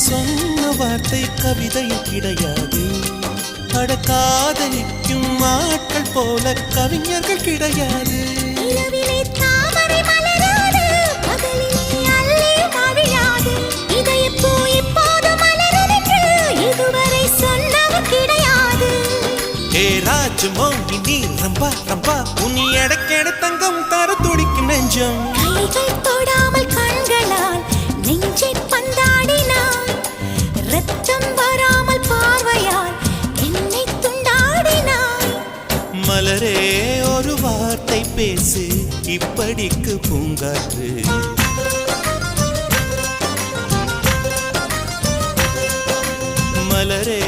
சொன்ன வார்த்தை கவிதையும் கிடையாது. காதலிக்கும் ஆட்கள் போல கவிஞர்கள் கிடையாது. ராஜமோகினி ரம்பா ரம்பா உனி எடக்கெட தங்கம் தர துடிக்கும் நெஞ்சம். கைகள் தொடாமல் கண்களால் நெஞ்சை பந்தாடினாய். ரத்தம் வராமல் பார்வையால் என்னை துண்டாடினாய். மலரே ஒரு வார்த்தை பேசு இப்படிக்கு பூங்காற்று. மலரே